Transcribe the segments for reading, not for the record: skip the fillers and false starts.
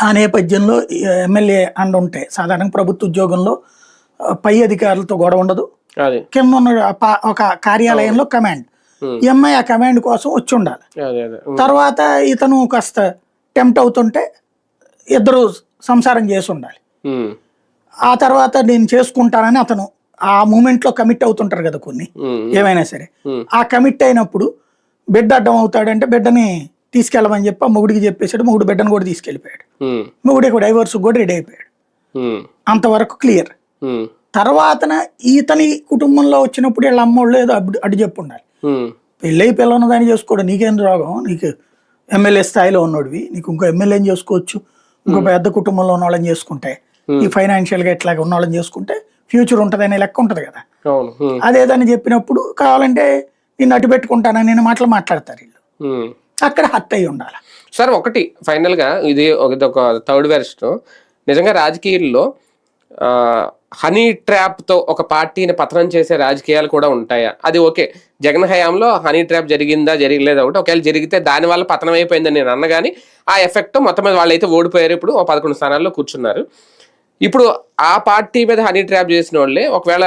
ఆ నేపథ్యంలో ఎమ్మెల్యే అండ ఉంటే సాధారణంగా ప్రభుత్వ ఉద్యోగంలో పై అధికారులతో గొడవ ఉండదు, కింద ఉన్న ఒక కార్యాలయంలో కమాండ్, ఈ అమ్మాయి ఆ కమాండ్ కోసం వచ్చి ఉండాలి. తర్వాత ఇతను కాస్త టెంప్ట్ అవుతుంటే ఇద్దరు సంసారం చేసి ఉండాలి. ఆ తర్వాత నేను చేసుకుంటానని అతను ఆ మూమెంట్ లో కమిట్ అవుతుంటారు కదా కొన్ని, ఏమైనా సరే ఆ కమిట్ అయినప్పుడు బిడ్డ అడ్డం అవుతాడంటే బిడ్డని తీసుకెళ్ళమని చెప్పి ఆ మొగుడికి చెప్పేసాడు. మొగుడు బిడ్డను కూడా తీసుకెళ్ళిపోయాడు. మొగుడు డైవర్స్ కూడా రెడీ అయిపోయాడు. అంతవరకు క్లియర్. తర్వాతన ఈతని కుటుంబంలో వచ్చినప్పుడు వీళ్ళ అమ్మోళ్ళు ఏదో అడ్డు చెప్పు ఉండాలి. పెళ్ళి పిల్లన్న దాన్ని చేసుకోవడం నీకేం రోగం, నీకు ఎమ్మెల్యే స్థాయిలో ఉన్నోడివి, నీకు ఇంకో ఎమ్మెల్యేని చేసుకోవచ్చు, ఇంకో పెద్ద కుటుంబంలో ఉన్న వాళ్ళని చేసుకుంటే, ఈ ఫైనాన్షియల్ గా ఎట్లాగా ఉన్న వాళ్ళని చేసుకుంటే ఫ్యూచర్ ఉంటుంది అనే లెక్క ఉంటది కదా. అదేదని చెప్పినప్పుడు కావాలంటే నిన్ను అటు పెట్టుకుంటానని నేను మాట్లాడతారు వీళ్ళు. అక్కడ హత్య అయి ఉండాలి. సార్ ఒకటి ఫైనల్ గా ఇది ఒక థర్డ్ వెర్షన్, నిజంగా రాజకీయాల్లో హనీ ట్రాప్ తో ఒక పార్టీని పతనం చేసే రాజకీయాలు కూడా ఉంటాయా? అది ఓకే, జగన్ హయాంలో హనీ ట్రాప్ జరిగిందా జరగలేదా ఒకటి, ఒకవేళ జరిగితే దాని వల్ల పతనం అయిపోయిందని నేను అన్న కానీ ఆ ఎఫెక్ట్ మొత్తం మీద వాళ్ళైతే ఓడిపోయారు. ఇప్పుడు 11 స్థానాల్లో కూర్చున్నారు. ఇప్పుడు ఆ పార్టీ మీద హనీ ట్రాప్ చేసిన వాళ్ళే ఒకవేళ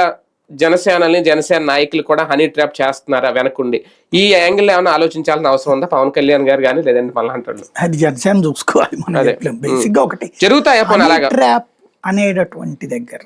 జనసేన నాయకులు కూడా హనీ ట్రాప్ చేస్తున్నారా వెనకుండి? ఈ యాంగిల్ ఏమైనా ఆలోచించాల్సిన అవసరం ఉందా పవన్ కళ్యాణ్ గారు కానీ, లేదంటే మళ్ళీ అది జనసేన చూసుకోవాలి. బేసిక్ గా ఒకటి జరుగుతాయా ట్రాప్ అనేటటువంటి దగ్గర